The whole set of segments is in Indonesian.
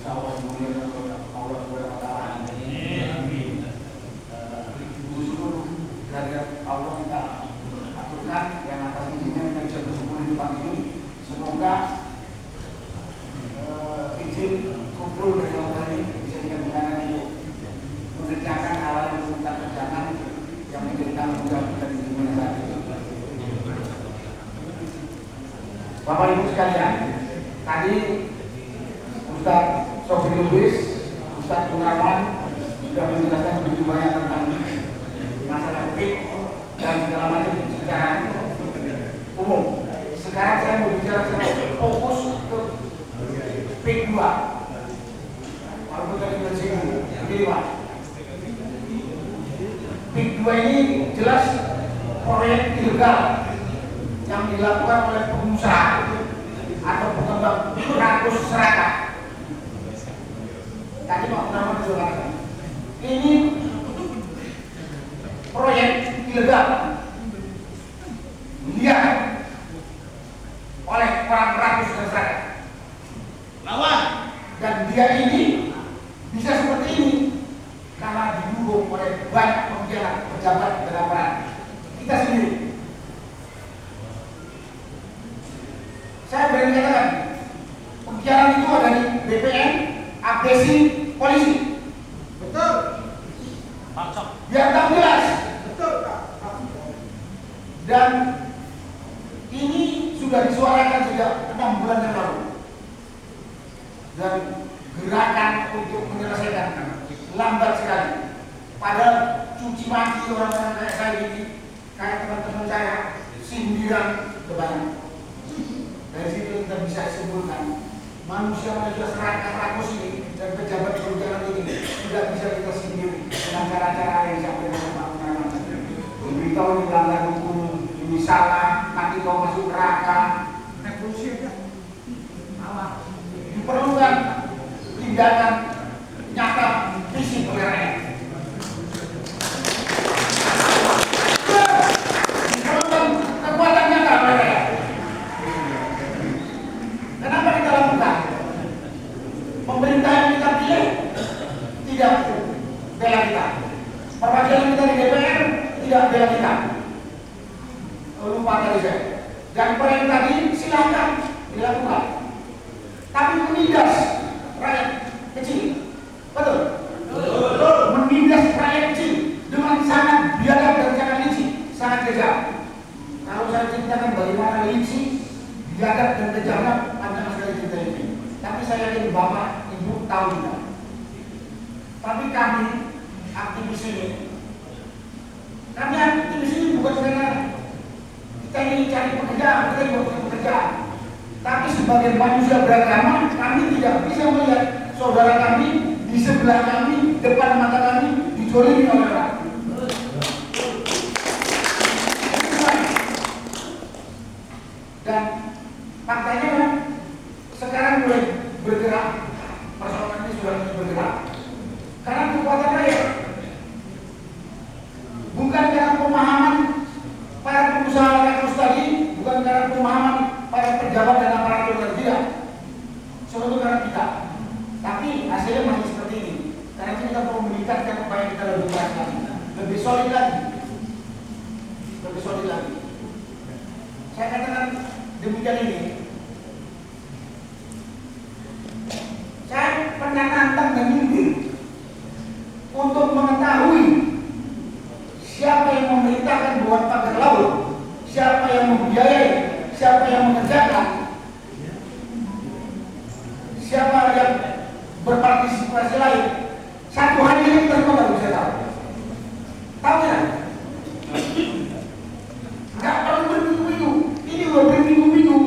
Allah mulia Allah Subhanahu wa taala. Amin. Bersyukur dari Allah kita aturkan yang atas izinnya kita bisa bersyukur di pagi ini. Semoga izin kumpul dari Allah ini bisa digunakan untuk mengerjakan hal yang kita kerjakan yang menjadi tanggung jawab kita di dunia saat ini. Bapak Ibu sekalian, tadi Ustaz Sofi Lubis, Ustaz Gunawan sudah menjelaskan begitu banyak tentang masalah PIK dan segala macam secara umum. Sekarang saya mau bicara secara fokus ke PIK 2. Walaupun tadi bersinggung, begini Pak. PIK 2 ini jelas proyek ilegal yang dilakukan oleh pengusaha atau pengembang ratus seraka. Tadi Pak Gunawan menjelaskan, ini proyek ilegal liar oleh orang ratus seraka. Lawan, dan dia ini bisa seperti ini karena didukung oleh banyak pengkhianat pejabat dan aparat kita sendiri. Saya berani katakan, pengkhianat itu ada di BPN, abdesi, polisi. Betul. Biar tak jelas. Betul, Pak. Dan ini sudah disuarakan sejak 6 bulan yang lalu. Dan gerakan untuk menyelesaikan lambat sekali. Padahal cuci maki orang-orang kayak saya ini, kayak teman-teman saya, sindiran kebanyakan. Dari situ kita bisa simpulkan manusia-manusia serakah rakus ini dan pejabat perusahaan ini tidak bisa kita sendiri dengan cara-cara yang sampai dengan makna. Beritahu ini melanggar hukum, ini salah, nanti kau masuk neraka. Revolusi aja. Malah diperlukan tindakan nyata fisik oleh rakyat. Diperlukan kekuatan nyata oleh rakyat. Kenapa kita lakukan? Pemerintah yang kita pilih tidak bela kita. Perwakilan kita di DPR tidak bela kita. Lupa tadi saya. Dan proyek tadi silakan dilakukan. Tapi menindas rakyat kecil. Betul? Betul. Menindas rakyat kecil dengan sangat biadab dan sangat licik, sangat kejam. Kalau saya ceritakan bagaimana licik, biadab dan kejamnya panjang sekali cerita ini. Tapi saya yakin Bapak, Ibu tahu juga. Tapi kami aktivis ini bukan karena kita ingin cari pekerjaan, kita ingin buat pekerjaan. Tapi sebagai manusia beragama, kami tidak bisa melihat saudara kami di sebelah kami, depan mata kami dizolimi oleh orang. Dan faktanya kan sekarang mulai bergerak, persoalan ini sudah mulai bergerak karena kekuatan rakyat, bukan karena pemahaman para pengusaha rakyat tadi, bukan karena pemahaman para pejabat dan aparatur yang tidak, sebetulnya karena kita. Tapi hasilnya masih seperti ini. Karena kita perlu meningkatkan upaya kita lebih keras lagi, lebih solid lagi, lebih solid lagi. Saya katakan demikian ini. Saya pernah nantang dan mimpi untuk mengetahui siapa yang memerintahkan buat pagar laut, siapa yang membiayai, siapa yang mengerjakan, siapa yang berpartisipasi lain. Satu hari ini kita semua tidak bisa tahu. Tahu ya? Nggak perlu berminggu-minggu. Ini udah berminggu-minggu.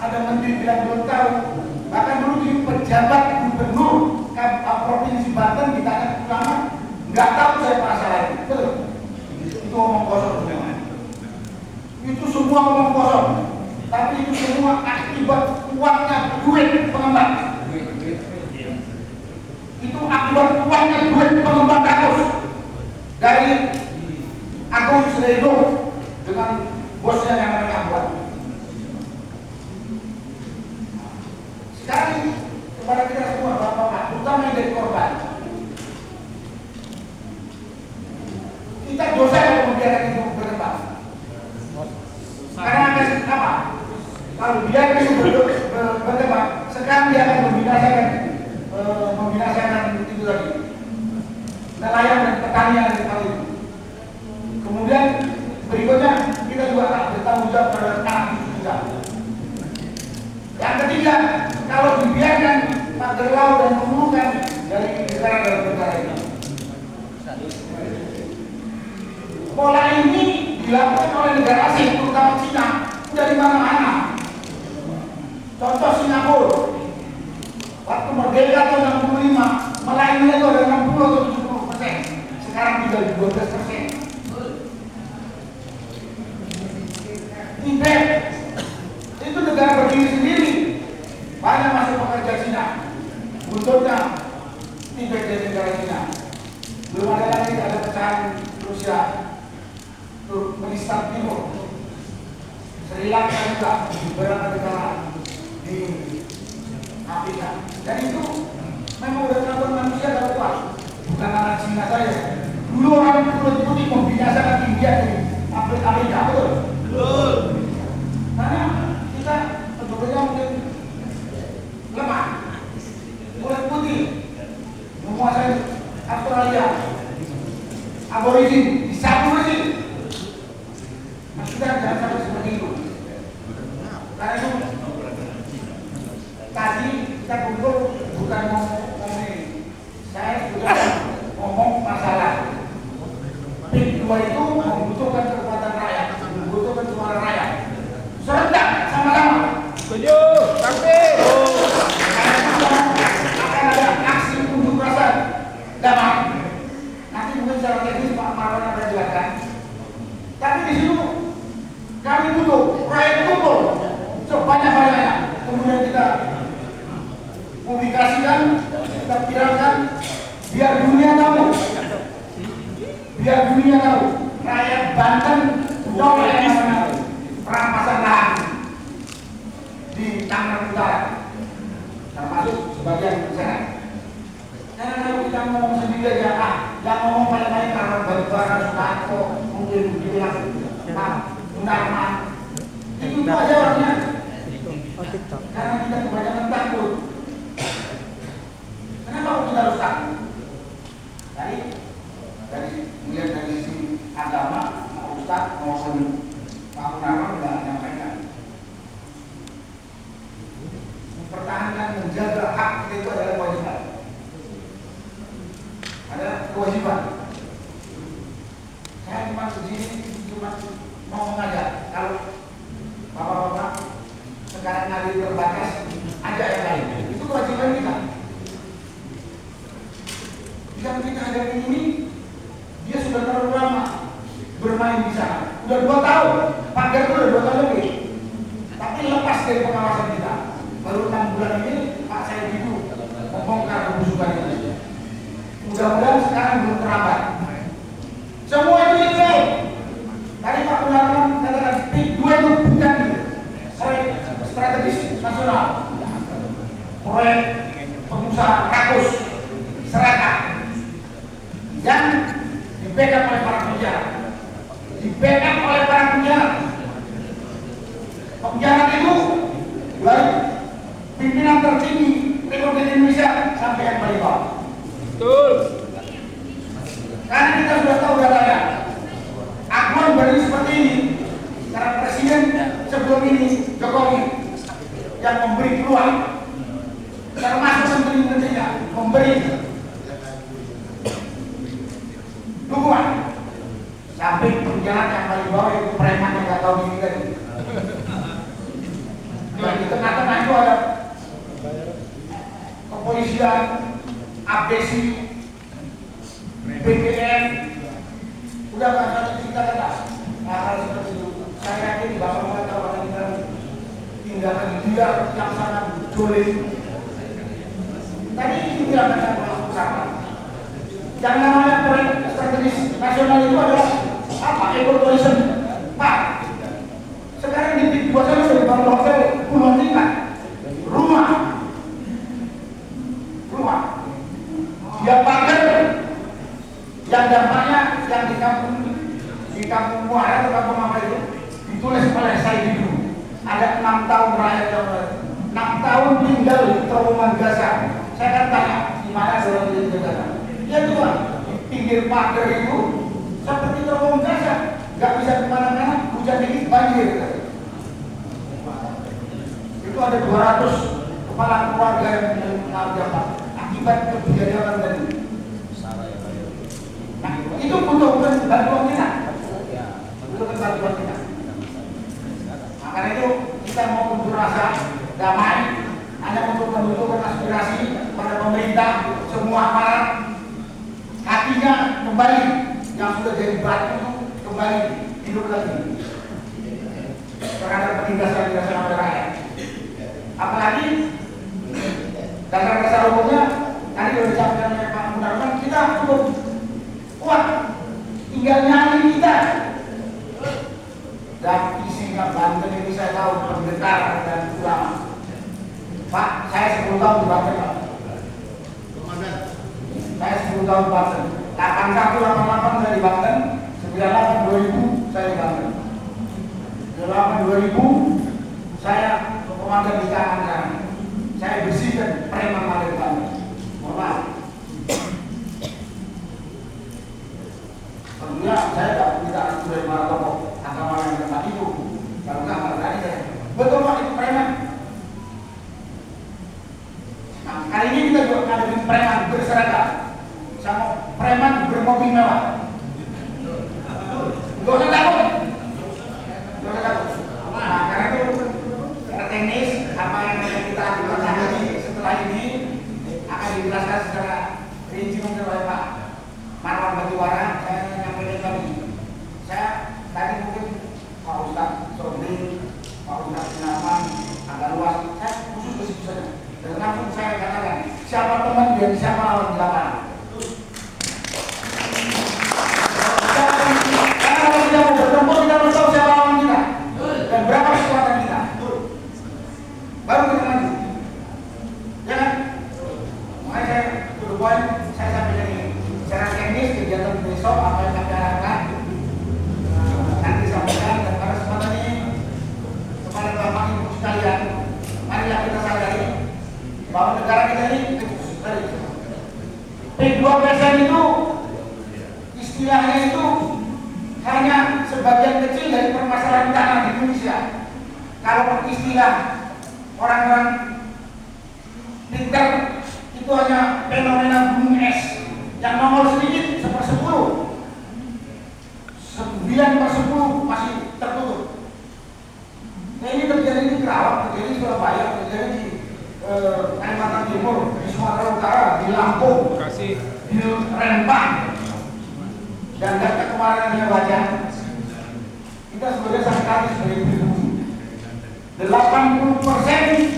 Ada menteri bilang belum tahu. Bahkan dulu di pejabat gubernur provinsi Banten ditanya ulama, nggak tahu saya masalah itu. Betul? Itu omong kosong semua. Itu semua omong kosong. Tapi itu semua akibat uangnya duit pengembang. Itu akibat uangnya duit pengembang kampus dari Agung Seredo dengan bosnya yang mereka buat. Sekarang kepada kita semua, menjadi korban. Kita dosa kalau membiarkan itu berkembang. Karena apa? Kalau biarkan itu berkembang, sekarang dia akan membinasakan itu tadi, nelayan dan pertanian di kali itu. Kemudian berikutnya kita juga tak bertanggung jawab terhadap anak cucu kita. Yang ketiga, kalau dibiarkan tak berlaut dan mengumpulkan dari negara dalam negara ini. Pola ini dilakukan oleh negara asing, terutama Cina, dari mana-mana. Contoh Singapura, waktu merdeka tahun 65, melayani itu ada 60 atau 70%, sekarang tinggal 12%. Tibet itu negara berdiri sendiri, banyak masuk pekerja Cina, buntutnya Tibet jadi negara Cina. Belum ada lagi ada pecahan Rusia, Turkmenistan Timur, Sri Lanka juga beberapa negara di Afrika. Dan itu memang udah terlalu manusia dapat kuat, bukan anak Cina saja. Dulu orang kulit putih membinasakan India di Afrika, betul? Betul. Karena kita sebetulnya mungkin lemah, kulit putih menguasai Australia, aborigin disapu bersih. Maksudnya jangan sampai seperti itu. Karena itu tadi kita kumpul bukan ngomong ini, saya sudah ngomong masalah PIK 2 itu membutuhkan kekuatan rakyat, membutuhkan suara rakyat. Serentak sama-sama. Setuju, tapi akan ada aksi unjuk rasa damai. Nanti mungkin secara teknis Pak Marwan akan jelaskan. Tapi di situ kami butuh rakyat kumpul sebanyak-banyaknya. Kemudian kita publikasikan, kita viralkan, biar dunia tahu, rakyat Banten oleh perampasan lahan di Tangerang Utara, termasuk sebagian besar. Karena kalau kita ngomong sendiri aja, yang ngomong paling-paling karena Barbara Soekarno, mungkin dibilang Pak Munarman, itu aja orangnya. Karena kita kebanyakan takut. Kenapa kita harus takut? Dari melihat dari sisi agama, Ustaz maupun Pak Munarman sudah menyampaikan. Mempertahankan, menjaga hak kita itu adalah kewajiban. Ada kewajiban. Saya cuma begini, cuma mau mengajak. Kalau bapak-bapak sekarang ngalir terbatas, ajak yang lain. Itu kewajiban kita. Yang kita hadapi ini, dia sudah terlalu lama bermain di sana. Udah 2 tahun, pagar itu udah 2 tahun lebih. Tapi lepas dari pengawasan kita. Baru 6 bulan ini, Pak saya itu membongkar kebusukan ini. Mudah-mudahan sekarang belum terlambat. Semua itu legal. Tadi Pak Munarman katakan PIK 2 itu bukan proyek strategis nasional, proyek pengusaha rakus serata yang di-backup oleh para penjara, di-backup oleh para penjara. Penjara itu dari pimpinan tertinggi Republik Indonesia sampai yang paling bawah. betul. Karena kita sudah tahu datanya. Aguan baru seperti ini. Karena presiden sebelum ini Jokowi yang memberi peluang, termasuk menteri-menterinya memberi dukungan. Sampai penjahat yang paling bawah itu preman yang nggak tahu diri tadi. Dan di tengah-tengah itu ada kepolisian, abdesi, BPN, udah nggak ada cerita kata hal seperti itu. Saya yakin bapak-bapak kalau ada tindakan dia yang sangat jolim. Tadi ini dilakukan oleh bersama. Yang namanya proyek strategis nasional itu adalah apa? Ekoturism, Pak. Sekarang di PIK 2 sana sudah dibangun hotel puluhan tingkat, rumah. Dan dampaknya yang di kampung Muara atau kampung apa itu ditulis oleh saya dulu. Ada 6 tahun rakyat yang 6 tahun tinggal di terowongan Gaza. Saya kan tanya di mana dalam di Gaza? Ya Tuhan, di pinggir pagar itu seperti terowongan Gaza, nggak bisa kemana-mana, hujan dikit banjir. Itu ada 200 kepala keluarga yang terdampak akibat kejadian tadi. Nah, itu butuh bantuan kita. Butuh bantuan kita. Karena itu kita mau unjuk rasa damai, hanya untuk menunjukkan aspirasi pada pemerintah, semua aparat, hatinya kembali yang sudah jadi batu kembali hidup lagi terhadap penindasan dirasakan oleh rakyat. Apalagi dasar dasar hukumnya tadi sudah disampaikan oleh Pak Munarman, kita cukup kuat, tinggal nyali kita. Dan isinya Banten ini saya tahu pendekar dan ulama. Pak, saya 10 tahun di Banten, Pak. Saya 10 tahun di Banten. 8188 saya di Banten, 98 2000 saya di Banten. 98 2000 saya komandan di kanan. Saya bersihkan preman ada di Banten. Mohon maaf. Tentunya saya tidak minta dari para tokoh agama yang tempat itu. Kalau nggak tadi saya betul Pak itu preman. Nah, kali ini kita juga ada preman berseragam sama preman bermobil mewah. Gak usah takut. Gak usah takut. Nah, karena itu secara teknis apa yang kita akan tangani setelah ini akan dijelaskan secara rinci mungkin oleh Pak Marwan Batiwara. Saya nyampaikan tadi. Saya tadi mungkin Pak Ustadz Sobri, Pak Ustadz Sinarman agak luas. Saya khusus ke situ saja. Dan langsung saya katakan siapa teman dan siapa lawan di lapangan. Karena kalau kita mau bertempur kita harus tahu siapa lawan kita dan berapa kekuatan kita. Baru kita maju. Ya kan? Makanya saya to the point, saya sampaikan ini. Secara teknis kegiatan besok apa yang kami harapkan nanti sampaikan, dan pada kesempatan ini kepada Bapak Ibu sekalian, marilah kita sadari bahwa negara kita ini P2PSN itu istilahnya itu hanya sebagian kecil dari permasalahan tanah di Indonesia. Kalau istilah orang-orang pintar itu hanya fenomena gunung es yang nongol sedikit 1/10, 9/10 masih tertutup. Nah, ini terjadi di Kerawang, terjadi di Surabaya, terjadi di Kalimantan Timur, di Sumatera Utara, di Lampung, di Rembang, dan data kemarin yang baca, kita sebagai sangat sebagai pribumi, 80%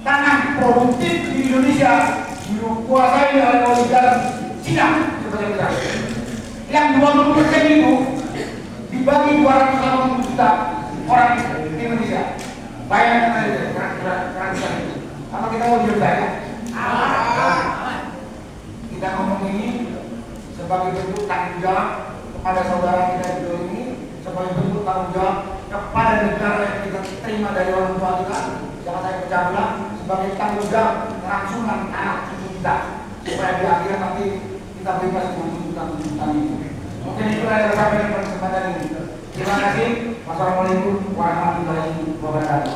tanah produktif di Indonesia dikuasai oleh oligarki Cina sebagai besar. Yang 20% itu dibagi 280 juta orang di Indonesia. Bayangkan aja kerangka itu. Apa kita mau diam saja? Kita ngomong ini sebagai bentuk tanggung jawab kepada saudara kita di ini, sebagai bentuk tanggung jawab kepada negara yang kita terima dari orang tua kita. Jangan saya pecah belah, sebagai tanggung jawab kelangsungan anak cucu kita, supaya di akhirnya nanti kita bebas dengan tuntutan itu. Mungkin itu yang saya sampaikan pada kesempatan ini. Terima kasih. Wassalamualaikum warahmatullahi wabarakatuh.